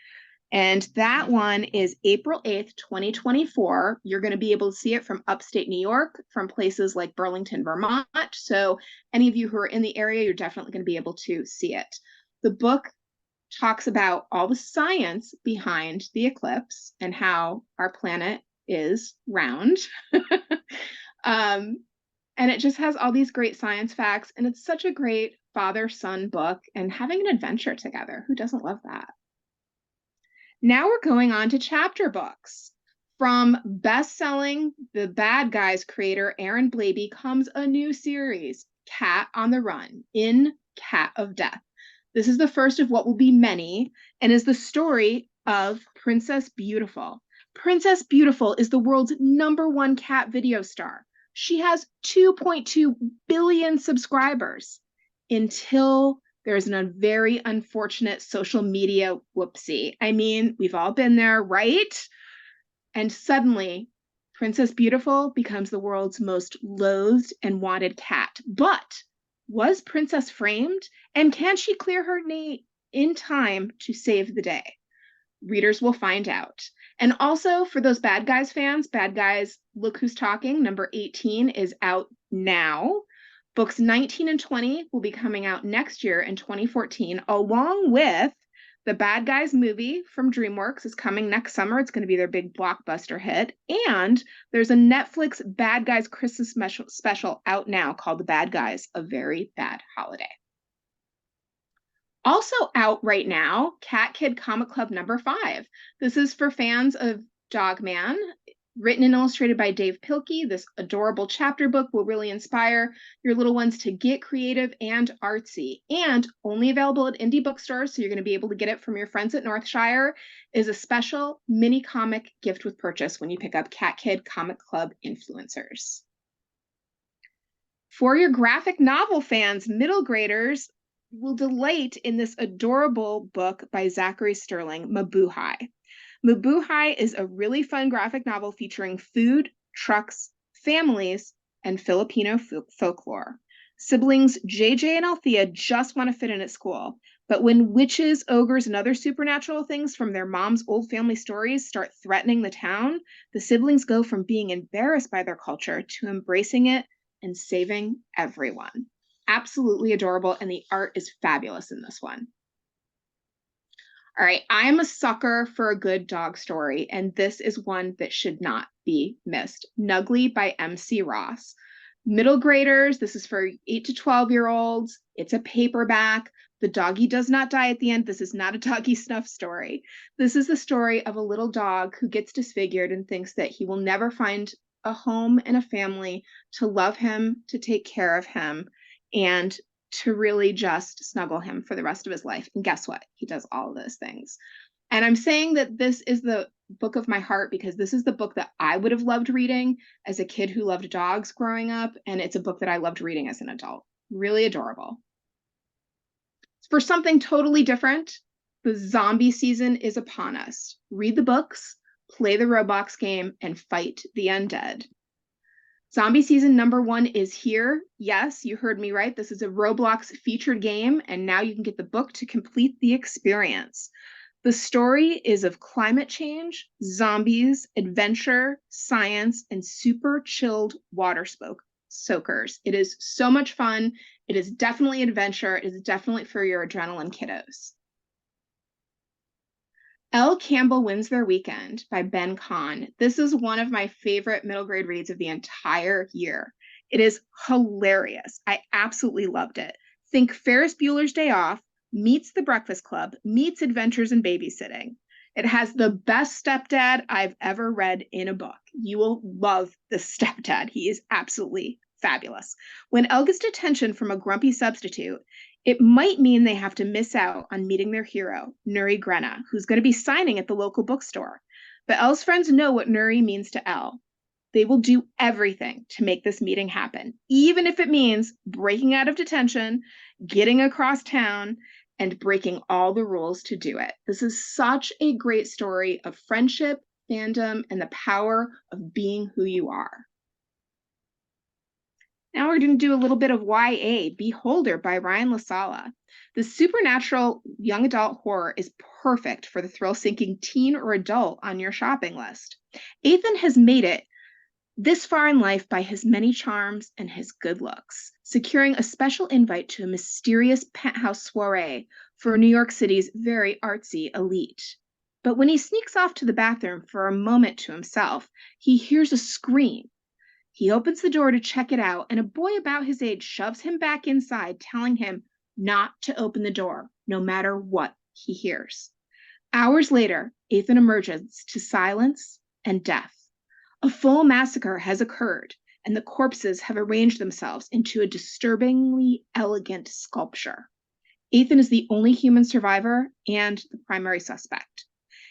And that one is April 8th, 2024. You're going to be able to see it from upstate New York, from places like Burlington, Vermont. So any of you who are in the area, you're definitely going to be able to see it. The book talks about all the science behind the eclipse and how our planet is round. And it just has all these great science facts. And it's such a great father-son book and having an adventure together. Who doesn't love that? Now we're going on to chapter books. From best-selling The Bad Guys creator Aaron Blabey comes a new series, Cat on the Run, in Cat of Death. This is the first of what will be many and is the story of Princess Beautiful. Princess Beautiful is the world's #1 cat video star. She has 2.2 billion subscribers until there's a very unfortunate social media whoopsie. I mean, we've all been there, right? And suddenly, Princess Beautiful becomes the world's most loathed and wanted cat. But was Princess framed? And can she clear her name in time to save the day? Readers will find out. And also for those Bad Guys fans, Bad Guys, Look Who's Talking, #18 is out now. Books 19 and 20 will be coming out next year in 2014, along with the Bad Guys movie from DreamWorks is coming next summer. It's going to be their big blockbuster hit. And there's a Netflix Bad Guys Christmas special out now called The Bad Guys, A Very Bad Holiday. Also out right now, Cat Kid Comic Club #5. This is for fans of Dogman. Written and illustrated by Dave Pilkey, this adorable chapter book will really inspire your little ones to get creative and artsy. And only available at indie bookstores, so you're going to be able to get it from your friends at Northshire, is a special mini comic gift with purchase when you pick up Cat Kid Comic Club Influencers. For your graphic novel fans, middle graders will delight in this adorable book by Zachary Sterling, Mabuhay. Mabuhay is a really fun graphic novel featuring food, trucks, families, and Filipino folklore. Siblings JJ and Althea just want to fit in at school, but when witches, ogres, and other supernatural things from their mom's old family stories start threatening the town, the siblings go from being embarrassed by their culture to embracing it and saving everyone. Absolutely adorable, and the art is fabulous in this one. All right, I am a sucker for a good dog story, and this is one that should not be missed. Nuggly by MC Ross. Middle graders, this is for 8 to 12-year-olds. It's a paperback. The doggy does not die at the end. This is not a doggy snuff story. This is the story of a little dog who gets disfigured and thinks that he will never find a home and a family to love him, to take care of him, and to really just snuggle him for the rest of his life. And guess what? He does all of those things. And I'm saying that this is the book of my heart because this is the book that I would have loved reading as a kid who loved dogs growing up. And it's a book that I loved reading as an adult. Really adorable. For something totally different, the zombie season is upon us. Read the books, play the Roblox game, and fight the undead. Zombie season #1 is here. Yes, you heard me right. This is a Roblox featured game, and now you can get the book to complete the experience. The story is of climate change, zombies, adventure, science, and super chilled water soakers. It is so much fun. It is definitely adventure. It is definitely for your adrenaline kiddos. Elle Campbell Wins Their Weekend by Ben Kahn. This is one of my favorite middle grade reads of the entire year. It is hilarious. I absolutely loved it. Think Ferris Bueller's Day Off meets The Breakfast Club meets Adventures in Babysitting. It has the best stepdad I've ever read in a book. You will love this stepdad. He is absolutely fabulous. When Elle gets detention from a grumpy substitute, it might mean they have to miss out on meeting their hero, Nuri Grenna, who's going to be signing at the local bookstore. But Elle's friends know what Nuri means to Elle. They will do everything to make this meeting happen, even if it means breaking out of detention, getting across town, and breaking all the rules to do it. This is such a great story of friendship, fandom, and the power of being who you are. Now we're going to do a little bit of YA, Beholder by Ryan LaSala. The supernatural young adult horror is perfect for the thrill-seeking teen or adult on your shopping list. Ethan has made it this far in life by his many charms and his good looks, securing a special invite to a mysterious penthouse soiree for New York City's very artsy elite. But when he sneaks off to the bathroom for a moment to himself, he hears a scream. He opens the door to check it out, and a boy about his age shoves him back inside, telling him not to open the door, no matter what he hears. Hours later, Ethan emerges to silence and death. A full massacre has occurred, and the corpses have arranged themselves into a disturbingly elegant sculpture. Ethan is the only human survivor and the primary suspect.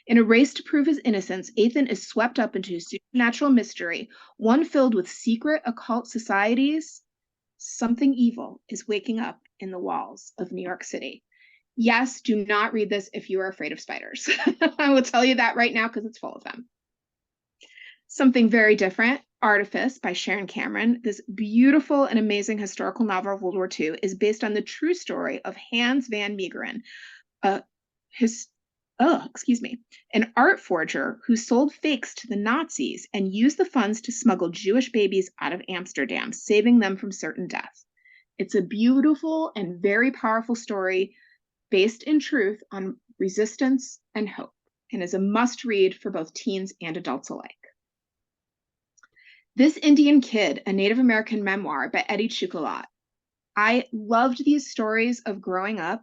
In a race to prove his innocence, Ethan is swept up into a supernatural mystery, one filled with secret occult societies. Something evil is waking up in the walls of New York City. Yes, do not read this if you are afraid of spiders. I will tell you that right now because it's full of them. Something very different, Artifice by Sharon Cameron. This beautiful and amazing historical novel of World War II is based on the true story of Hans van Meegeren, an art forger who sold fakes to the Nazis and used the funds to smuggle Jewish babies out of Amsterdam, saving them from certain death. It's a beautiful and very powerful story based in truth on resistance and hope, and is a must-read for both teens and adults alike. This Indian Kid, a Native American memoir by Eddie Chukalat. I loved these stories of growing up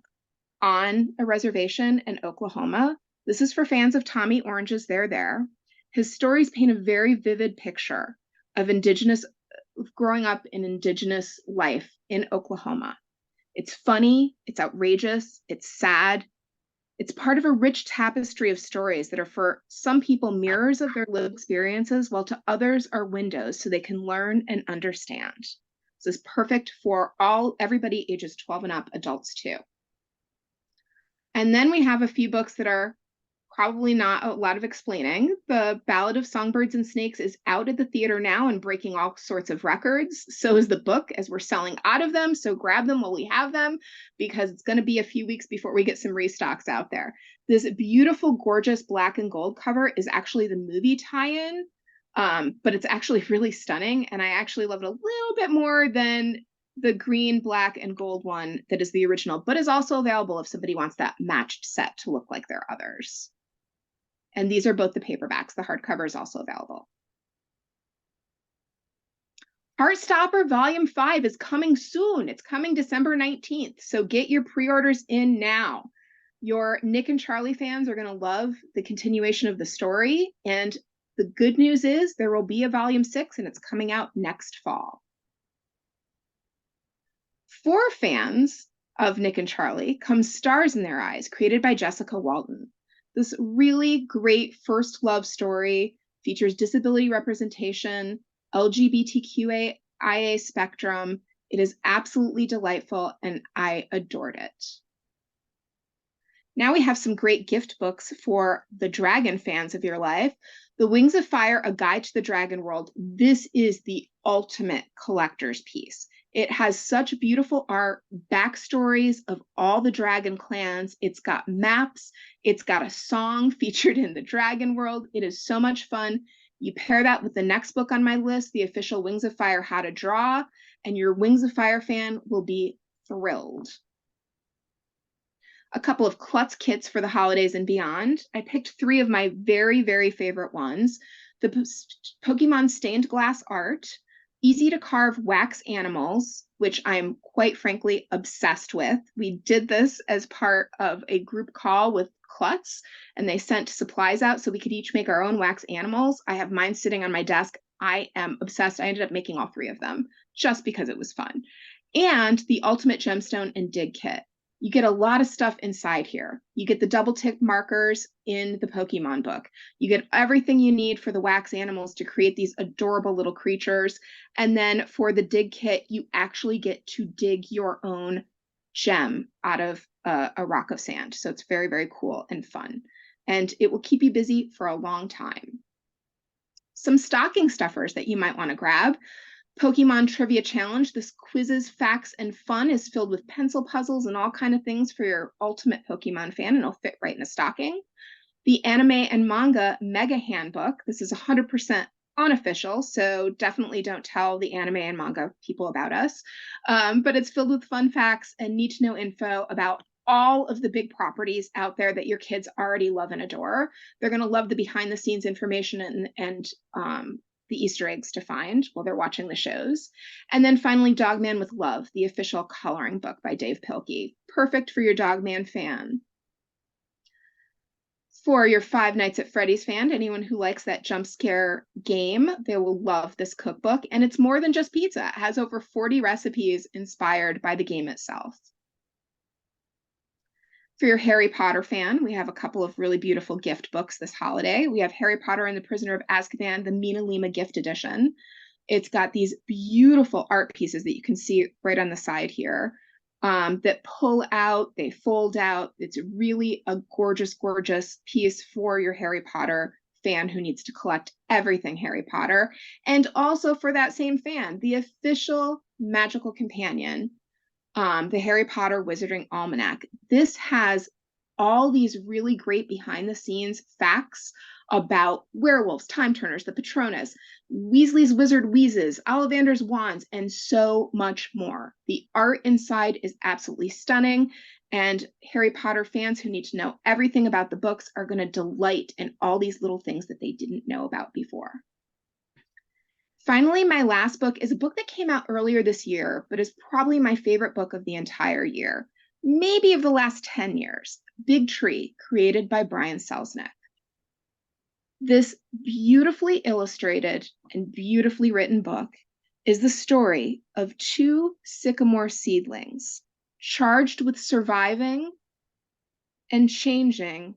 on a reservation in Oklahoma. This is for fans of Tommy Orange's There. His stories paint a very vivid picture of growing up in indigenous life in Oklahoma. It's funny, it's outrageous, it's sad. It's part of a rich tapestry of stories that are for some people mirrors of their lived experiences, while to others are windows so they can learn and understand. This is perfect for everybody ages 12 and up, adults too. And then we have a few books that are probably not a lot of explaining. The Ballad of Songbirds and Snakes is out at the theater now and breaking all sorts of records. So is the book, as we're selling out of them. So grab them while we have them, because it's going to be a few weeks before we get some restocks out there. This beautiful, gorgeous black and gold cover is actually the movie tie-in, but it's actually really stunning. And I actually love it a little bit more than the green, black, and gold one that is the original, but is also available if somebody wants that matched set to look like their others. And these are both the paperbacks. The hardcover is also available. Heartstopper Volume 5 is coming soon. It's coming December 19th. So get your pre-orders in now. Your Nick and Charlie fans are going to love the continuation of the story. And the good news is there will be a Volume 6, and it's coming out next fall. For fans of Nick and Charlie comes Stars in Their Eyes, created by Jessica Walton. This really great first love story features disability representation, LGBTQIA spectrum. It is absolutely delightful, and I adored it. Now we have some great gift books for the dragon fans of your life. The Wings of Fire, A Guide to the Dragon World. This is the ultimate collector's piece. It has such beautiful art, backstories of all the dragon clans. It's got maps. It's got a song featured in the dragon world. It is so much fun. You pair that with the next book on my list, the official Wings of Fire How to Draw, and your Wings of Fire fan will be thrilled. A couple of Klutz kits for the holidays and beyond. I picked 3 of my very, very favorite ones. The Pokemon stained glass art, easy to carve wax animals, which I'm quite frankly obsessed with. We did this as part of a group call with Klutz, and they sent supplies out so we could each make our own wax animals. I have mine sitting on my desk. I am obsessed. I ended up making all 3 of them just because it was fun. And the Ultimate Gemstone and Dig Kit. You get a lot of stuff inside here. You get the double tick markers in the Pokemon book. You get everything you need for the wax animals to create these adorable little creatures. And then for the dig kit, you actually get to dig your own gem out of a rock of sand. So it's very, very cool and fun. And it will keep you busy for a long time. Some stocking stuffers that you might want to grab. Pokemon Trivia Challenge. This quizzes, facts, and fun is filled with pencil puzzles and all kind of things for your ultimate Pokemon fan, and it'll fit right in a stocking. The Anime and Manga Mega Handbook. This is 100% unofficial, so definitely don't tell the anime and manga people about us. But it's filled with fun facts and need-to-know info about all of the big properties out there that your kids already love and adore. They're going to love the behind-the-scenes information and the Easter eggs to find while they're watching the shows. And then finally, Dogman with Love, the official coloring book by Dave Pilkey. Perfect for your Dogman fan. For your Five Nights at Freddy's fan, anyone who likes that jump scare game, they will love this cookbook. And it's more than just pizza. It has over 40 recipes inspired by the game itself. For your Harry Potter fan, we have a couple of really beautiful gift books this holiday. We have Harry Potter and the Prisoner of Azkaban, the Mina Lima gift edition. It's got these beautiful art pieces that you can see right on the side here that pull out, they fold out. It's really a gorgeous, gorgeous piece for your Harry Potter fan who needs to collect everything Harry Potter. And also for that same fan, the official magical companion, the Harry Potter Wizarding Almanac. This has all these really great behind the scenes facts about werewolves, time turners, the Patronus, Weasley's Wizard Wheezes, Ollivander's Wands, and so much more. The art inside is absolutely stunning, and Harry Potter fans who need to know everything about the books are going to delight in all these little things that they didn't know about before. Finally, my last book is a book that came out earlier this year, but is probably my favorite book of the entire year, maybe of the last 10 years, Big Tree, created by Brian Selznick. This beautifully illustrated and beautifully written book is the story of two sycamore seedlings charged with surviving and changing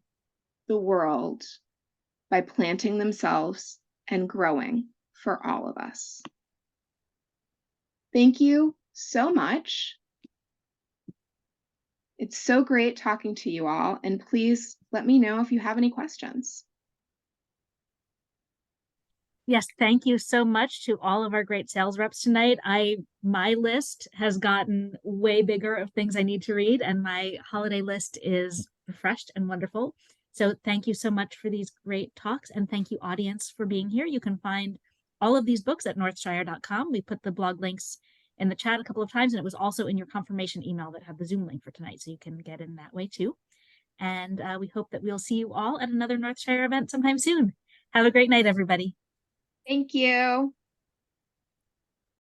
the world by planting themselves and growing for all of us. Thank you so much. It's so great talking to you all, and please let me know if you have any questions. Yes, thank you so much to all of our great sales reps tonight. My list has gotten way bigger of things I need to read, and my holiday list is refreshed and wonderful. So thank you so much for these great talks, and thank you, audience, for being here. You can find all of these books at northshire.com. We put the blog links in the chat a couple of times, and it was also in your confirmation email that had the Zoom link for tonight, so you can get in that way too. And we hope that we'll see you all at another Northshire event sometime soon. Have a great night, everybody. Thank you.